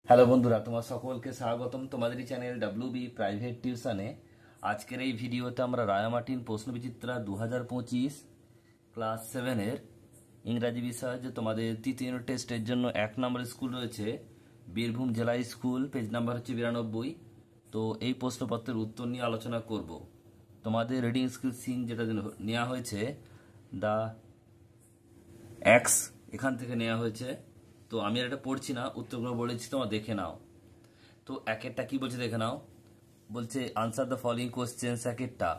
Hello বন্ধুরা, তোমার সকলকে স্বাগতম তোমাদের চ্যানেল ডাব্লিউবি প্রাইভেট টিউশনে। আজকের এই ভিডিওতে আমরা রায়ামার্টিন প্রশ্নবিচিত্রা 2025 ক্লাস 7-এর ইংরাজি বিষয় যে তোমাদের তৃতীয় টেস্টের জন্য 1 নম্বর স্কুল রয়েছে বীরভূম জেলা স্কুল, পেজ নাম্বার হচ্ছে 92। তো এই প্রশ্নপত্রের উত্তর নিয়ে আলোচনা করব। তোমাদের রিডিং স্কিল সিং যেটা নেওয়া হয়েছে দ্য এক্স, এখান থেকে নেওয়া হয়েছে। তো আমি আর এটা পড়ছি না, উত্তরগুলো বলেছি, তোমরা দেখে নাও। তো এক একটা কি বলছে দেখে নাও। বলছে আনসার দ্য ফলোইং কোশ্চেন্স। এক একটা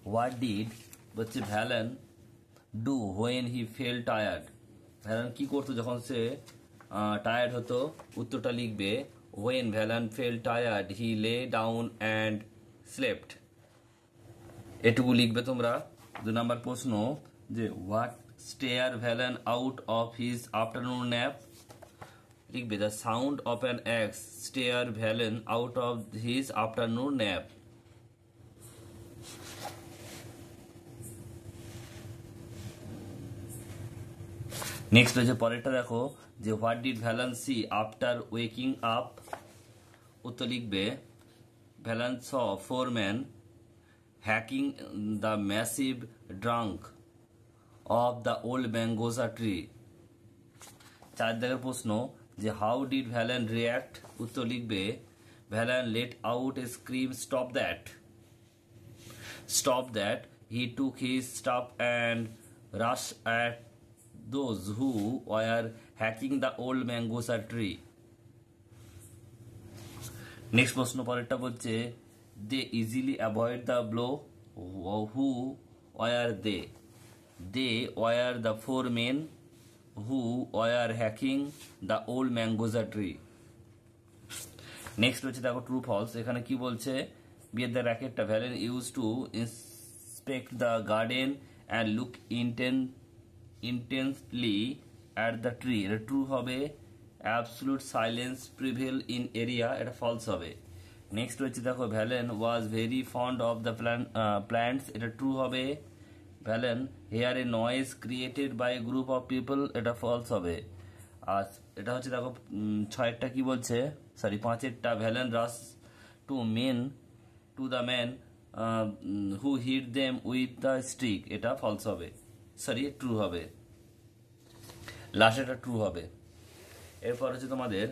হোয়াট ডিড বলছে Valen do when he felt tired. Valen কি করতো যখন সে টায়ার্ড হতো? উত্তরটা লিখবে when Valen felt tired he lay down and slept. এটুকু লিখবে তোমরা। 2 নম্বর প্রশ্ন যে what stirred Valen out of his afternoon nap. লিখবে the sound of an axe stirred Valen out of his afternoon nap. Next হচ্ছে পরেরটা দেখো যে what did Valen see after waking up. উত্তর লিখবে ভ্যালেন স 4 men hacking the massive trunk of the old mangosa tree. 4 দাগের প্রশ্ন যে হাউ ডিড ভ্যালেন রিয়াক্ট। উত্তর লিখবে Valen let out a scream stop that he took his stuff and rush at those who were hacking the old mangosa tree. Next প্রশ্ন পরেরটা বলছে they easily avoid the blow. Who were they? They were the 4 men who were hacking the old mangosa tree. Next হচ্ছে দেখো true false. এখানে কি বলছে বিয়ের দ্য র্যাকেটটা Valen used to inspect the garden and look intensely at the tree. এটা true হবে। Absolute silence prevail in area, এটা ফলস হবে। নেক্সট হচ্ছে দেখো Valen was very fond of the plants, এটা ট্রু হবে। Valen hear a noise created by a group of people, এটা false হবে। আর এটা হচ্ছে দেখো 6-টা কি বলছে, সরি 5-এরটা Valen rush to the man who hit them with the stick, এটা ফলস হবে, সরি ট্রু হবে। লাস্ট এটা ট্রু হবে। এরপর হচ্ছে তোমাদের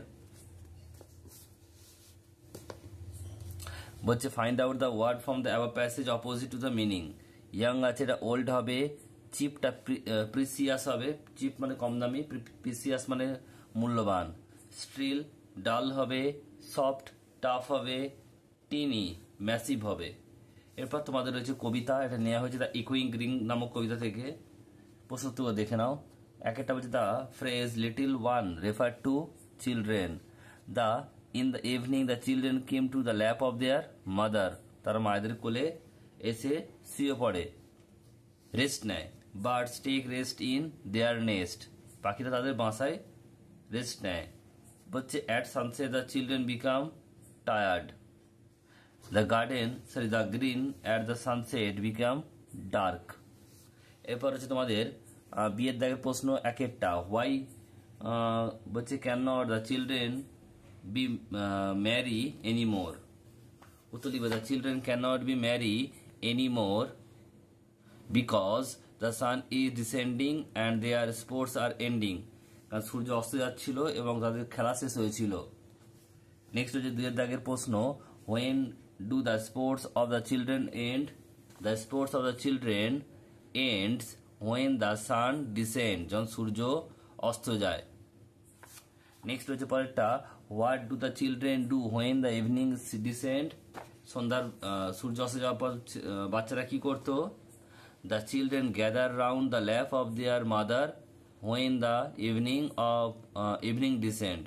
বলছে find out the word from the above passage opposite to the meaning. Young আছে এটা ওল্ড হবে, চিপটা প্রিসিয়াস হবে, চিপ মানে কম দামি, প্রিসিয়াস মানে মূল্যবান। স্ট্রিল ডাল হবে, সফট টাফ হবে, টিনি ম্যাসিভ হবে। এরপর তোমাদের রয়েছে কবিতা, এটা নেওয়া হয়েছে দ্য ইকোয়িং রিং নামক কবিতা থেকে। প্রশ্নোত্তর দেখে নাও। এক একটা বলছে the phrase little one refer to children. The in the evening the children came to the lap of their mother, তারা মায়েদের কোলে এসে শুয়ে পড়ে, রেস্ট নেয়। Birds take rest in their nest, পাখিরা তাদের বাসায় রেস্ট নেয়। বলছে at sunset the children become tired. The green at the sunset become dark. এরপর হচ্ছে তোমাদের বিয়ের দাগের প্রশ্ন এক একটা হোয়াই বলছে can not the children be merry anymore. উত্তর লিখবে the children can not be merry anymore because the sun is descending and their sports are ending. কারণ সূর্য অস্ত যাচ্ছিল এবং তাদের খেলা শেষ হয়েছিল। নেক্সট হচ্ছে 2-এর দাগের প্রশ্ন when do the sports of the children end. The sports of the children ends when the sun descend, যখন সূর্য অস্ত যায়। নেক্সট হচ্ছে পরেরটা what do the children do when the evening descend. সন্ধ্যার সূর্য অস্ত যাওয়ার পর বাচ্চারা কি করতো? The children gather round the lap of their mother when the evening descend.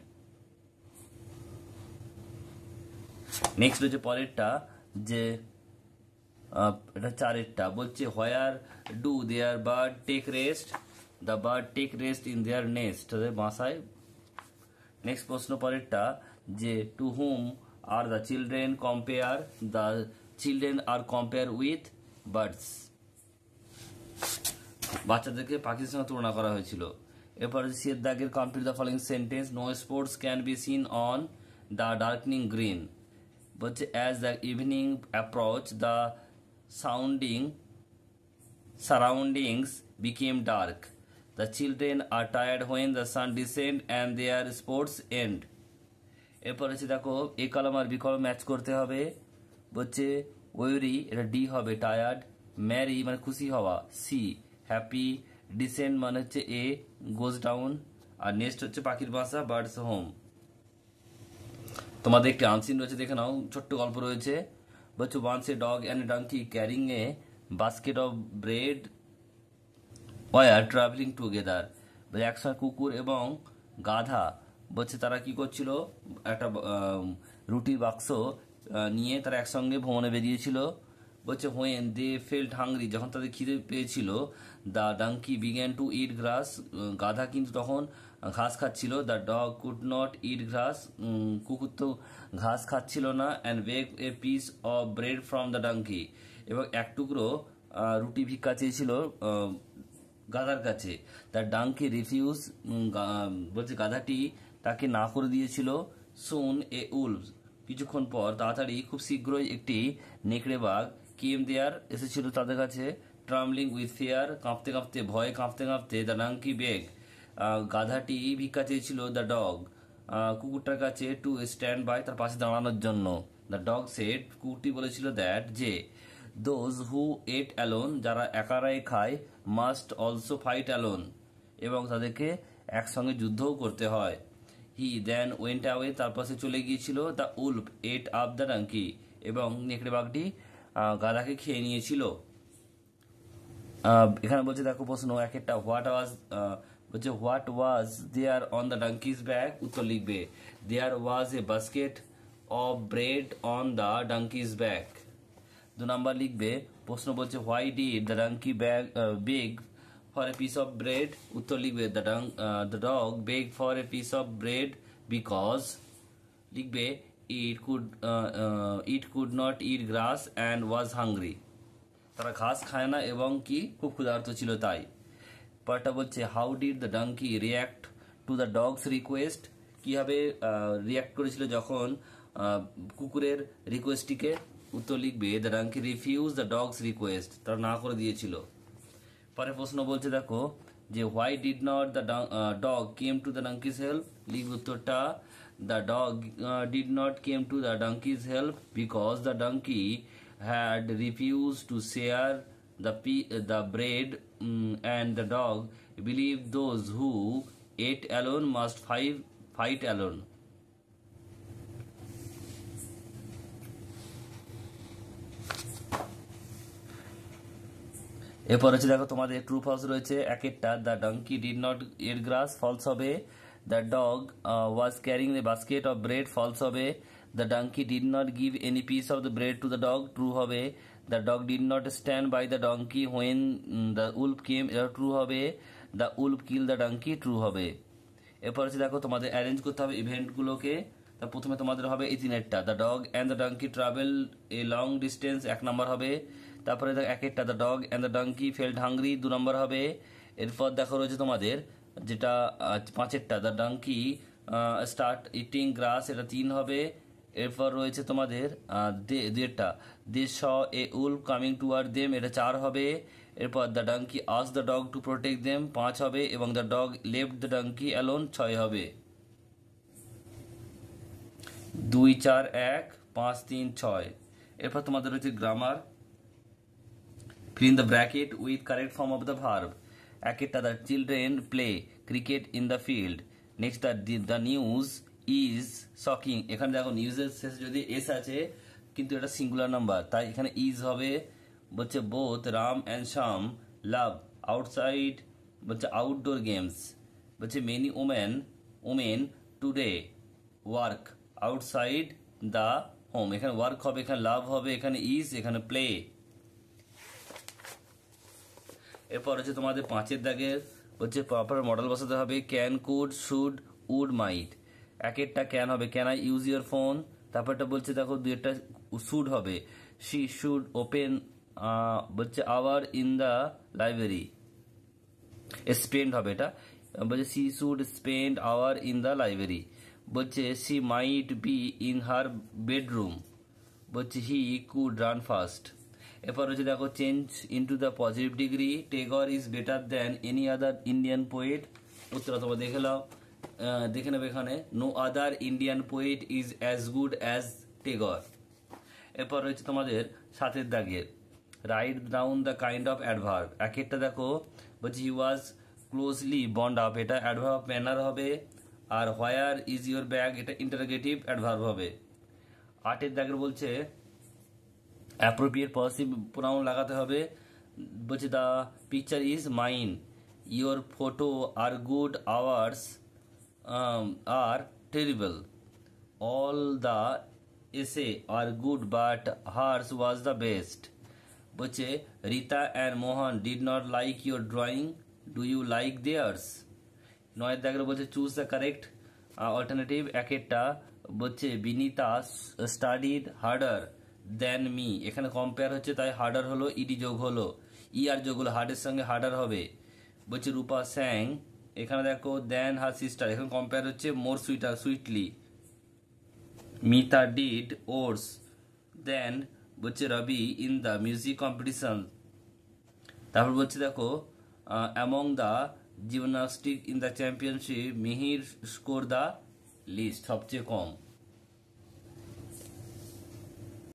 Next হচ্ছে পরেরটা যে এটা 4-এরটা বলছে where do their bird take rest. The bird take rest in their nest, তাদের বাসায়। নেক্সট প্রশ্ন পরেরটা যে to whom are the children compare. The children are compare with birds, বাচ্চাদেরকে পাখির সঙ্গে তুলনা করা হয়েছিল। এরপরে সি এর দাগের complete the following sentence. No sports can be seen on the darkening green. বলছে as the evening approach the surroundings became dark. The children are tired when the sun descend and their sports end. এরপর হচ্ছে দেখো এ কলম আর B কলম match করতে হবে। বলছে ওয়েরি, এটা ডি হবে টায়ার্ড, ম্যারি মানে খুশি হওয়া, সি হ্যাপি, ডিসেন্ড মানে হচ্ছে এ গোজ ডাউন, আর নেক্সট হচ্ছে পাখির বাসা বার্ডস হোম। তোমাদের একটি আনসিন রয়েছে, দেখে নাও, ছোট্ট গল্প রয়েছে। বলছে once a dog and a donkey carrying a basket of bread were travelling together. বলছে একসময় কুকুর এবং গাধা বলছে তারা কি করছিল, একটা রুটির বাক্স নিয়ে তারা একসঙ্গে ভ্রমণে বেরিয়েছিল। বলছে হোয়েন দে ফেল্ট হাংরি, যখন তাদের খিদে পেয়েছিল, the donkey began to eat grass, গাধা কিন্তু তখন ঘাস খাচ্ছিল। The dog could not eat grass, কুকুর তো ঘাস খাচ্ছিল না। And beg a piece of bread from the donkey, এবং এক টুকরো রুটি ভিক্ষা চেয়েছিল গাধার কাছে। তার ডাঙ্কি রিফিউজ, বলছে গাধাটি তাকে না করে দিয়েছিল। সুন এ উলভ, কিছুক্ষণ পর তাড়াতাড়ি খুব শীঘ্রই একটি নেকড়ে বাঘ কেম দেয়ার এসেছিল তাদের কাছে। ট্রামলিং উইথ ফিয়ার, কাঁপতে কাঁপতে ভয়ে কাঁপতে কাঁপতে দ্য ডাঙ্কি বেগ, গাধাটি ভিক্ষা চেয়েছিল দ্য ডগ, কুকুরটার কাছে, টু স্ট্যান্ড বাই, তার পাশে দাঁড়ানোর জন্য। দ্য ডগ সেড, কুকুরটি বলেছিল দ্যাট যে, দোজ হু এট অ্যালোন, যারা একারাই খায়, মাস্ট অলসো ফাইট অ্যালোন, এবং তাদেরকে একসঙ্গে যুদ্ধও করতে হয়। হি দেন ওয়েন্ট অ্যাওয়ে, তারপর সে চলে গিয়েছিল। The wolf ate up the donkey, এবং নেকড়ে বাঘটি গাধাকে খেয়ে নিয়েছিল। এখানে বলছে দেখো প্রশ্ন এক একটা, হোয়াট ওয়াজ, বলছে what was there on the donkey's bag, উত্তর লিখবে there was a basket of bread on the donkey's bag. 2 number লিখবে, প্রশ্ন বলছে why did the donkey beg for a piece of bread, উত্তর লিখবে the dog beg for a piece of bread because, লিখবে it could not eat grass and was hungry, তারা ঘাস খায় না এবং কি খুব ক্ষুধার্ত ছিল তাই। পরটা বলছে how did the donkey react to the dog's request, কিভাবে রিয়াক্ট করেছিল যখন কুকুরের রিকোয়েস্টটিকে, উত্তর লিখবে the donkey refuse the dog's request, তারা না করে দিয়েছিল। পরে প্রশ্ন বলছে দেখো যে why did not the dog came to the donkey's help, লিখবে উত্তরটা the dog did not came to the donkey's help because the donkey had refused to share the bread, and the dog believed those who ate alone must fight alone. এরপর হচ্ছে দেখো তোমাদের true false রয়েছে এক একটা। The donkey did not eat grass, false হবে। The dog was carrying the basket of bread, false হবে। The donkey did not give any piece of the bread to the dog, true হবে। The dog did not stand by the donkey when the wolf came, এটা true হবে। The wolf kill the donkey, true হবে। এরপর হচ্ছে দেখো তোমাদের arrange করতে হবে ইভেন্টগুলোকে। তা প্রথমে তোমাদের হবে এই তিনেরটা, the dog and the donkey travel a long distance, 1 নম্বর হবে। তারপরে এক একটা, the dog and the donkey felt hungry, 2 নম্বর হবে। এরপর দেখো রয়েছে তোমাদের যেটা 5এরটা, the donkey start eating grass, এটা 3 হবে। এরপর রয়েছে তোমাদের 2টা, they saw a wolf coming toward them, এটা 4 হবে। এরপর the donkey ask the dog to protect them, 5 হবে। এবং the dog left the donkey alone, 6 হবে। 2 4 1 5 3 6। এরপর তোমাদের রয়েছে grammar, fill in the bracket with correct form of the verb. একটা, the children play cricket in the field. Next, the news is shocking. এখানে দেখো নিউজের শেষে যদি এস আছে কিন্তু এটা সিঙ্গুলার নাম্বার, তাই এখানে ইজ হবে। বলছে both Ram and Shyam love outside, বলছে আউটডোর গেমস। বলছে many women today work outside the home, এখানে ওয়ার্ক হবে, এখানে লাভ হবে, এখানে ইজ, এখানে প্লে। এরপর হচ্ছে তোমাদের 5এর দাগের হচ্ছে প্রপার মডেল বসাতে হবে। Can, could, should, would, might. একটা ক্যান হবে, can I use your phone. তারপরটা বলছে দেখো 2টা শুড হবে, শি শুড ওপেন, বলছে hour in the library. Spend হবে, এটা বলছে she should spend hour in the library. বলছে she might be in her bedroom, বলছে he could run fast। এরপর হচ্ছে দেখো change into the positive degree, Tagore is better than any other Indian poet. উত্তর তোমরা দেখে নাও, দেখে নেবে এখানে, no other Indian poet is as good as Tagore. এরপর রয়েছে তোমাদের সাতের দাগের, write down the kind of adverb. এক একটা দেখো বলছি he was closely bound up, এটা অ্যাডভার্ব ম্যানার হবে। আর হোয়ার ইজ ইউর ব্যাগ, এটা ইন্টারোগেটিভ অ্যাডভার্ব হবে। আটের দাগের বলছে অ্যাপ্রোপ্রিয়েট পজিটিভ প্রোনাউন লাগাতে হবে। বলছে the picture is mine, your photo are good, ours are terrible, all the essay are good but hers was the best. বলছে Rita and Mohan did not like your drawing, do you like theirs. নয়ের দাগের বলছে choose the correct alternative. এক একটা বলছে Binita studied harder than me, এখানে compare হচ্ছে তাই হার্ডার হলো, ইডি যোগ হলো, আর যোগ হলো, হার্ডের সঙ্গে হার্ডার হবে। বলছে রূপা স্যাং, এখানে দেখো দেন হার সিস্টার, এখানে কম্পেয়ার হচ্ছে more sweeter sweetly. Mita did worse than বলছে Ravi in the music competition. তারপর বলছে দেখো among the gymnastic in the championship Mihir score the least, সবচেয়ে কম।